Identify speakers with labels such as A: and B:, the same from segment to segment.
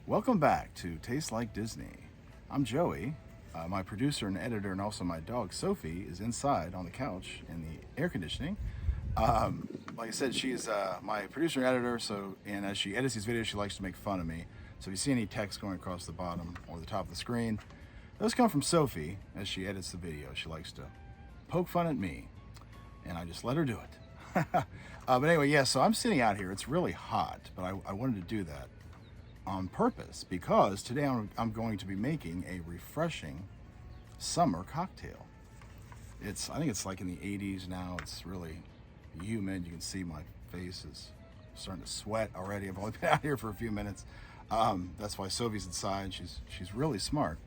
A: Welcome back to Taste Like Disney. I'm Joey. My producer and editor, and also my dog Sophie, is inside on the couch in the air conditioning. Like I said, she's my producer and editor. And as she edits these videos, she likes to make fun of me. So if you see any text going across the bottom or the top of the screen, those come from Sophie as she edits the video. She likes to poke fun at me, and I just let her do it. But anyway, yeah. So I'm sitting out here. It's really hot, but I wanted to do that on purpose because today I'm going to be making a refreshing summer cocktail. I think it's like in the 80s now. It's really humid. You can see my face is starting to sweat already. I've only been out here for a few minutes. That's why Sophie's inside. She's really smart.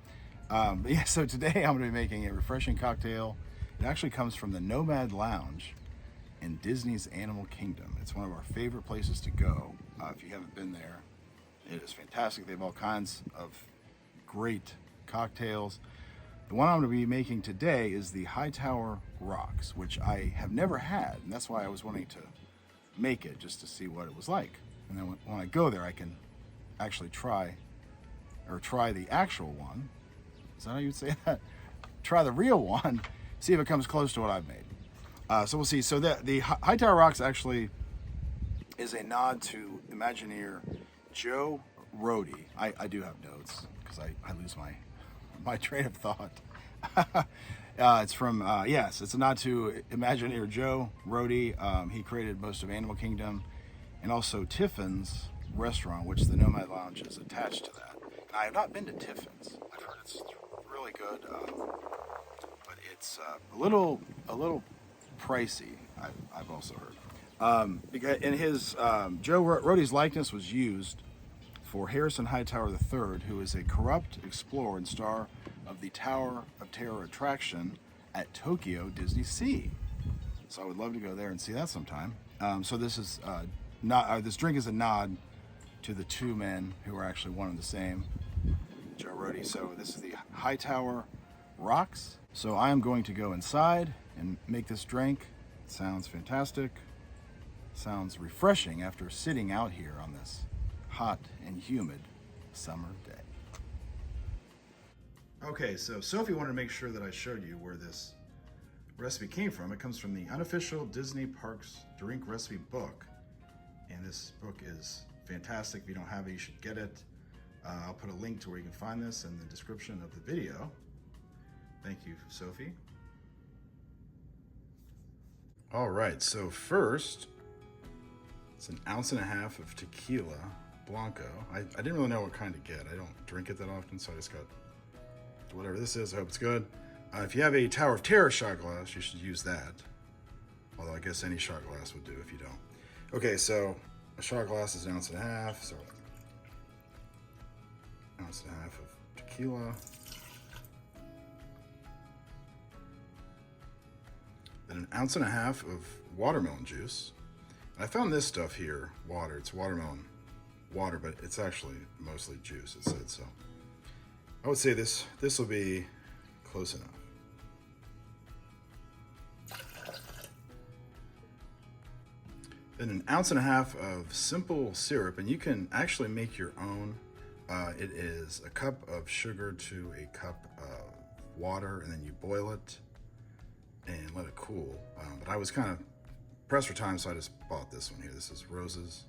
A: But yeah, so today I'm going to be making a refreshing cocktail. It actually comes from the Nomad Lounge in Disney's Animal Kingdom. It's one of our favorite places to go. If you haven't been there, it is fantastic. They have all kinds of great cocktails. The one I'm going to be making today is the Hightower Rocks, which I have never had, and that's why I was wanting to make it, just to see what it was like. And then when I go there, I can actually try the actual one. Is that how you'd say that? Try the real one, see if it comes close to what I've made. So we'll see. So the Hightower Rocks actually is a nod to Imagineer Joe Rohde. I do have notes because I lose my train of thought. It's from, yes, it's a nod to Imagineer Joe Rohde. He created most of Animal Kingdom and also Tiffin's restaurant, which the Nomad Lounge is attached to that. And I have not been to Tiffin's. I've heard it's really good, but it's a little pricey, I've also heard. Because in his, Joe Rohde's likeness was used for Harrison Hightower III, who is a corrupt explorer and star of the Tower of Terror attraction at Tokyo Disney Sea. So I would love to go there and see that sometime. So this is this drink is a nod to the two men who are actually one and the same, Joe Rohde. So this is the Hightower Rocks. So I am going to go inside and make this drink. It sounds fantastic. Sounds refreshing after sitting out here on this hot and humid summer day. Okay, so Sophie wanted to make sure that I showed you where this recipe came from. It comes from the unofficial Disney Parks drink recipe book. And this book is fantastic. If you don't have it, you should get it. I'll put a link to where you can find this in the description of the video. Thank you, Sophie. All right, so first, it's an 1.5 ounces of tequila Blanco. I didn't really know what kind to get. I don't drink it that often, so I just got whatever this is. I hope it's good. If you have a Tower of Terror shot glass, you should use that. Although I guess any shot glass would do if you don't. Okay, so a shot glass is 1.5 ounces, so 1.5 ounces of tequila. Then 1.5 ounces of watermelon juice. And I found this stuff here, water. It's watermelon water, but it's actually mostly juice, it said. So I would say this will be close enough. Then 1.5 ounces of simple syrup, and you can actually make your own. It is a cup of sugar to a cup of water, and then you boil it and let it cool. But I was kind of pressed for time, so I just bought this one here. This is Rose's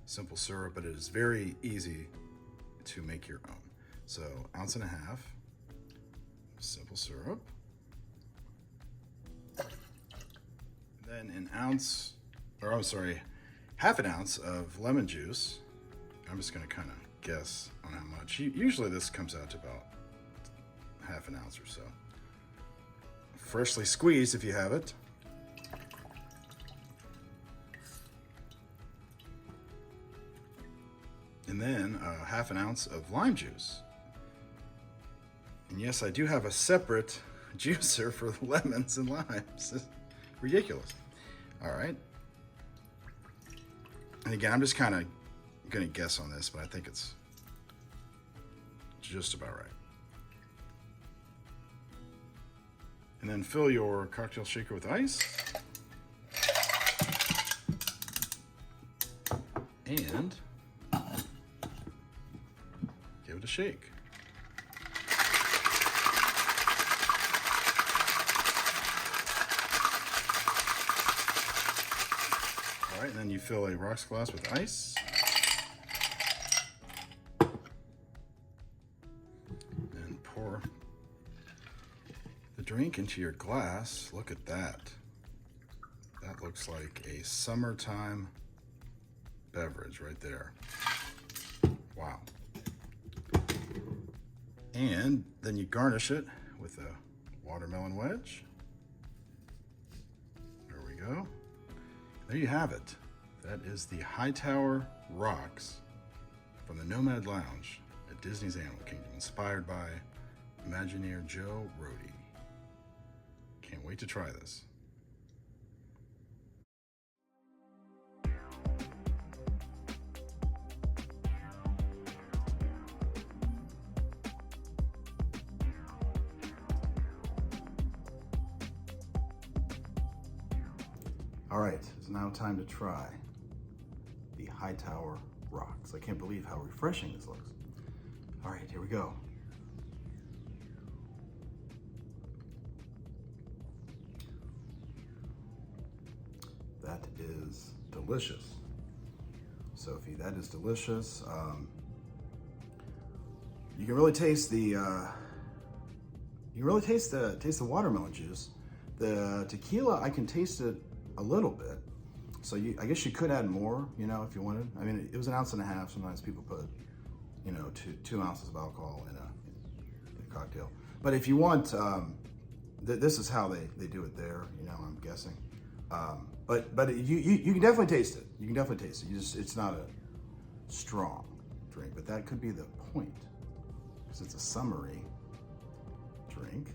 A: simple syrup, but it is very easy to make your own. So 1.5 ounces simple syrup. Then half an ounce of lemon juice. I'm just gonna kind of guess on how much. Usually this comes out to about half an ounce or so. Freshly squeezed if you have it. And then 1/2 ounce of lime juice. And yes, I do have a separate juicer for lemons and limes. It's ridiculous. All right. And again, I'm just kind of going to guess on this, but I think it's just about right. And then fill your cocktail shaker with ice. And shake. All right, and then you fill a rocks glass with ice. And pour the drink into your glass. Look at that. That looks like a summertime beverage right there. Wow. And then you garnish it with a watermelon wedge. There we go. There you have it. That is the Hightower Rocks from the Nomad Lounge at Disney's Animal Kingdom, inspired by Imagineer Joe Rohde. Can't wait to try this. All right, it's now time to try the Hightower Rocks. I can't believe how refreshing this looks. All right, here we go. That is delicious. Sophie, that is delicious. You can really taste the taste the watermelon juice. The tequila, I can taste it a little bit. So I guess you could add more, you know, if you wanted. I mean, it was 1.5 ounces. Sometimes people put, you know, two ounces of alcohol in a cocktail. But if you want, this is how they do it there, you know, I'm guessing. But you can definitely taste it. You can definitely taste it. It's not a strong drink, but that could be the point, because it's a summery drink.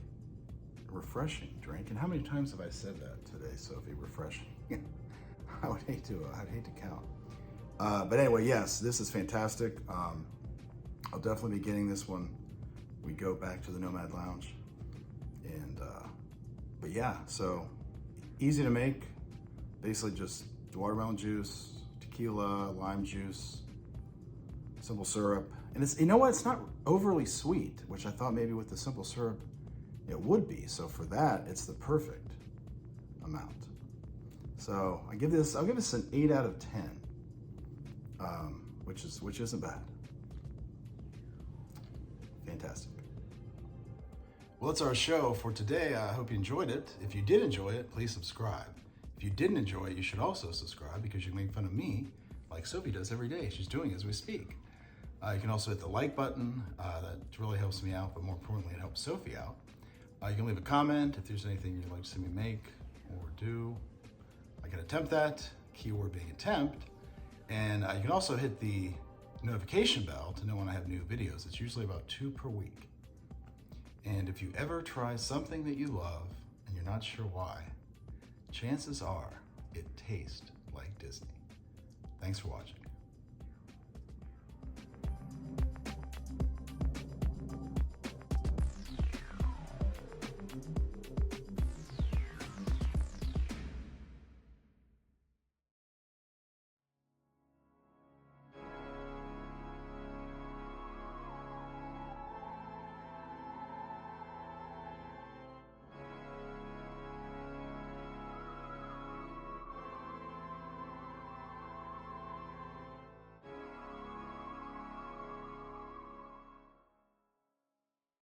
A: Refreshing drink. And how many times have I said that today, Sophie? Refreshing. I would hate to count. But anyway, yes, this is fantastic. I'll definitely be getting this one. We go back to the Nomad Lounge, and but yeah, so easy to make. Basically, just watermelon juice, tequila, lime juice, simple syrup, and it's, you know what? It's not overly sweet, which I thought maybe with the simple syrup it would be. So for that, it's the perfect amount. So I'll give this an 8 out of 10, which isn't bad. Fantastic. Well, that's our show for today. I hope you enjoyed it. If you did enjoy it, please subscribe. If you didn't enjoy it, you should also subscribe, because you can make fun of me like Sophie does every day. She's doing it as we speak. You can also hit the like button. That really helps me out, but more importantly, it helps Sophie out. You can leave a comment if there's anything you'd like to see me make or do. I can attempt that, keyword being attempt. And you can also hit the notification bell to know when I have new videos. It's usually about 2 per week. And if you ever try something that you love and you're not sure why, chances are it tastes like Disney. Thanks for watching.